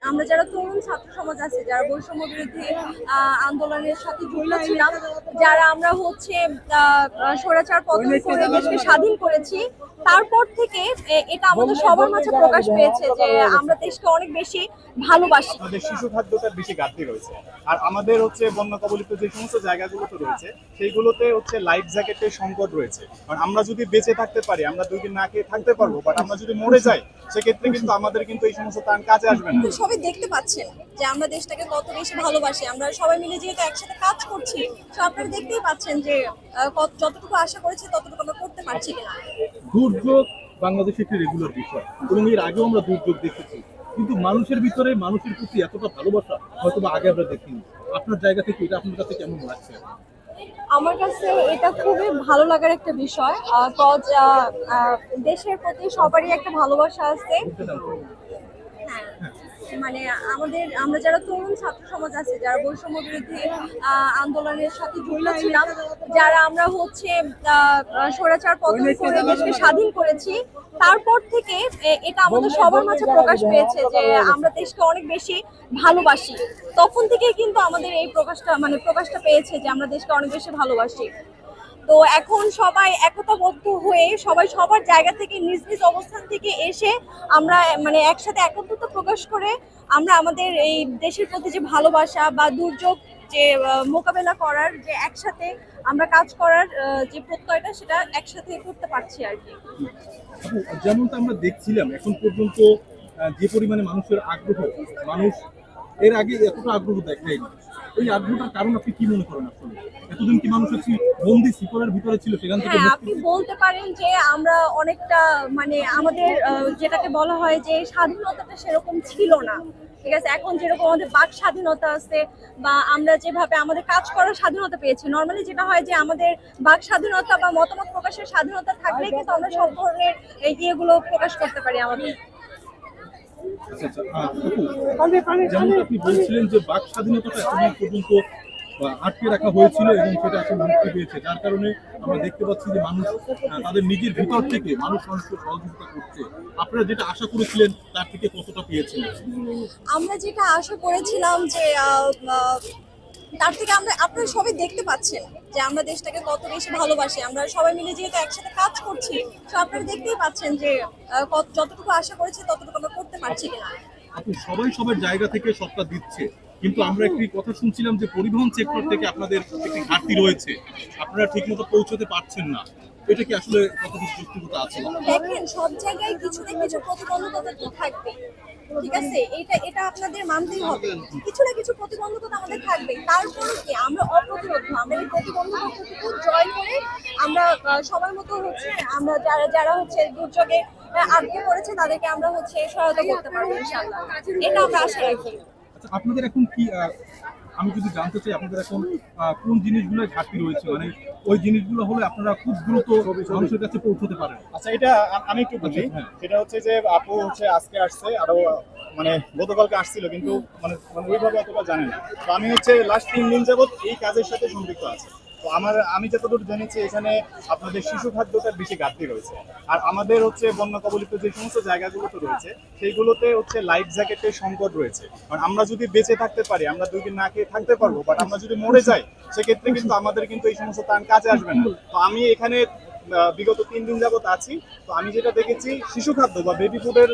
আমরা যারা তরুণ ছাত্র সমাজ আছে, যারা বৈষম্য বিরোধী আন্দোলনের সাথে যুক্ত ছিলাম, যারা আমরা হচ্ছে স্বৈরাচার পতন করে দেশকে স্বাধীন করেছি, তারপর থেকে এটা আমাদের সবার মাঝে প্রকাশ পেয়েছে যে আমরা দেশকে অনেক বেশি ভালোবাসি। আমাদের শিশু খাদ্যটার বেশি ঘাটতি রয়েছে। আর আমাদের হচ্ছে বন্যা কবলিত যে সমস্ত জায়গাগুলোতে রয়েছে সেইগুলোতে হচ্ছে লাইফ জ্যাকেটের সংকট রয়েছে। কারণ আমরা যদি বেঁচে থাকতে পারি, আমরা 2 দিন না খেয়ে থাকতে পারবো, বাট আমরা যদি মরে যাই সেক্ষেত্রে কিন্তু আমাদের কিন্তু এই সমস্ত ত্রাণ কাজে আসবে না। সবাই দেখতে পাচ্ছেন যে আমরা দেশটাকে কত বেশি ভালোবাসি, আমরা সবাই মিলে যেহেতু একসাথে কাজ করছি, তো আপনারা দেখতেই পাচ্ছেন যে যতটুকু আশা করেছি ততটুকু আমরা করতে পারছি কিনা। দুর্যোগ বাংলাদেশে একটি রেগুলার বিষয় এবং এর আগেও আমরা দুর্যোগ দেখেছি, কিন্তু মানুষের ভিতরে মানুষের প্রতি এতটা ভালোবাসা হয়তো আগে আমরা দেখিনি। আপনার জায়গা থেকে এটা আপনার কাছে কেমন লাগছে? আমার কাছে এটা খুবই ভালো লাগার একটা বিষয়, কজ দেশের প্রতি সবারই একটা ভালোবাসা আছে। হ্যাঁ, মানে আমরা যারা তরুণ ছাত্র সমাজ আছে, যারা বৈষম্য বিরোধী আন্দোলনের সাথে যুক্ত ছিলাম, যারা আমরা হচ্ছে স্বৈরাচার পতন করে দেশকে স্বাধীন করেছি, তারপর থেকে এটা আমাদের সবার মাঝে প্রকাশ পেয়েছে যে আমরা দেশকে অনেক বেশি ভালোবাসি। তখন থেকেই কিন্তু আমাদের এই প্রকাশটা পেয়েছে যে আমরা দেশকে অনেক বেশি ভালোবাসি। তো এখন সবাই একতাবদ্ধ হয়ে সবাই সবার জায়গা থেকে নিজ নিজ অবস্থান থেকে এসে আমরা একসাথে একত্রতা প্রকাশ করে আমরা আমাদের এই দেশের প্রতি যে ভালোবাসা বা দুর্যোগ যে মোকাবেলা করার যে একসাথে আমরা কাজ করার যে প্রত্যয়টা, সেটা একসাথে করতে পারছি আর কি। যেমনটা আমরা দেখছিলাম এখন পর্যন্ত যে পরিমাণে মানুষের আগ্রহ, মানুষ এর আগে এতটা আগ্রহ দেখায়নি। এই আগ্রহটার কারণ আপনি কি মনে করেন? আসলে এতদিন কি মানুষ হচ্ছে বন্দি শিকলের ভিতরে ছিল, সেখান থেকে আপনি বলতে পারেন যে আমরা অনেকটা আমাদের যেটাকে বলা হয় যে স্বাধীনতাটা সেরকম ছিল না। ঠিক আছে, এখন যেরকম আমাদের বাক স্বাধীনতা আছে বা আমরা যেভাবে আমাদের কাজ করার স্বাধীনতা পেয়েছি, নর্মালি যেটা হয় যে আমাদের বাক স্বাধীনতা বা মতামত প্রকাশের স্বাধীনতা থাকলে কিন্তু আমরা সব ধরনের ইয়েগুলো প্রকাশ করতে পারি আমাদের। যেমন আপনি বলছিলেন যে বাক স্বাধীনতাটা এতদিন পর্যন্ত আটকে রাখা হয়েছিল এবং সেটা এখন মুক্তি পেয়েছে, যার কারণে আমরা দেখতে পাচ্ছি যে মানুষ তাদের নিজের ভিতর থেকে মানুষকে সহযোগিতা করছে। আপনারা যেটা আশা করেছিলেন তার থেকে কতটা পেয়েছেন? আমরা যেটা আশা করেছিলাম যে তার থেকে আপনারা সবাই দেখতে পাচ্ছেন যে আমরা দেশটাকে কত বেশি ভালোবাসি, আমরা সবাই মিলে যেহেতু একসাথে কাজ করছি, তো আপনারা দেখতেই পাচ্ছেন যে যতটুকু আশা করেছি ততটুকু আমরা করতে পারছি কিনা। আপনি সবাই সবার জায়গা থেকে সবটা দিচ্ছে, কিন্তু আমরা একটি কথা শুনছিলাম যে পরিবহন সেক্টর থেকে আপনাদের একটি ঘাটতি রয়েছে, আপনারা ঠিকমতো পৌঁছতে পারছেন না। এটা কি আসলে কতটুকু যৌক্তিকতা আছে? দেখেন, সব জায়গায় কিছু না কিছু প্রতিবন্ধকতা তো থাকবে। ঠিক আছে, এটা আপনাদের মানতেই হবে, কিছু না কিছু প্রতিবন্ধকতা আমাদের থাকবে। তারপরে কি আমরা অপ্রতিরোধ, আমরা এই প্রতিবন্ধকতাটুকু জয় করে আমরা সবার মতো হচ্ছে আমরা যারা হচ্ছে দুর্যোগে আটকে পড়েছে তাদেরকে আমরা হচ্ছে সহায়তা করতে পারবো ইনশাআল্লাহ, এটা আমরা আশা রাখি। আচ্ছা, আপনাদের এখন কি আমি যদি জানতে চাই আপনাদের এখন কোন জিনিসগুলো ঘাটতি রয়েছে, মানে ওই জিনিসগুলো হলে আপনারা খুব দ্রুত মানুষের কাছে পৌঁছতে পারেন? আচ্ছা, এটা আমি একটু বলি। সেটা হচ্ছে যে আপু হচ্ছে আজকে আসছে, আরো গতকালকে আসছিল, কিন্তু ওইভাবে অতটা জানে না। তো আমি হচ্ছে লাস্ট 3 দিন যাবত এই কাজের সাথে সম্পৃক্ত আছি। তো আমি যতদূর জেনেছি এখানে আপনাদের শিশু খাদ্যটার বেশি ঘাটতি রয়েছে। আর আমাদের হচ্ছে বন্যা কবলিত যে সমস্ত জায়গাগুলোতে রয়েছে সেইগুলোতে হচ্ছে লাইফ জ্যাকেটের সংকট রয়েছে। কারণ আমরা যদি বেঁচে থাকতে পারি, আমরা 2 দিন না খেয়ে থাকতে পারবো, বাট আমরা যদি মরে যাই সেক্ষেত্রে কিন্তু আমাদের কিন্তু এই সমস্ত ত্রাণ কাজে আসবে না। তো আমি এখানে বিগত 3 দিন যাবত আছি। তো আমি যেটা দেখেছি, শিশু খাদ্য বা বেবি ফুডের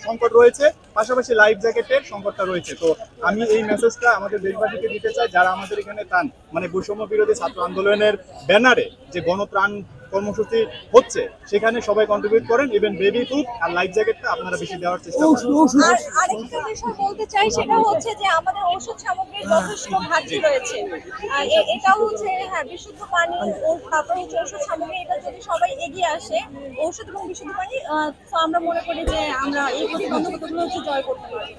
সংকট রয়েছে, পাশাপাশি লাইফ জ্যাকেটের সংকটটা রয়েছে। তো আমি এই মেসেজটা আমাদের দেশবাসীকে দিতে চাই, যারা আমাদের এখানে ত্রাণ বৈষম্য বিরোধী ছাত্র আন্দোলনের ব্যানারে যে গণত্রাণ কর্মসূচি হচ্ছে সেখানে সবাই কন্ট্রিবিউট করেন, ইভেন বেবি ফুড আর লাইফ জ্যাকেটটা আপনারা বেশি দেওয়ার চেষ্টা করেন। আর আরেকটা বিষয় বলতে চাই, সেটা হচ্ছে যে আমাদের ওষুধ সামগ্রীর যথেষ্ট ঘাটতি রয়েছে। এটাও হচ্ছে বিশুদ্ধ পানি ও তারপর হচ্ছে ওষুধ সামগ্রী, এটা যদি সবাই এগিয়ে আসে, ঔষধ এবং বিশুদ্ধ পানি, তো আমরা মনে করি যে আমরা এই প্রতিবন্ধকতাগুলো হচ্ছে জয় করতে পারি।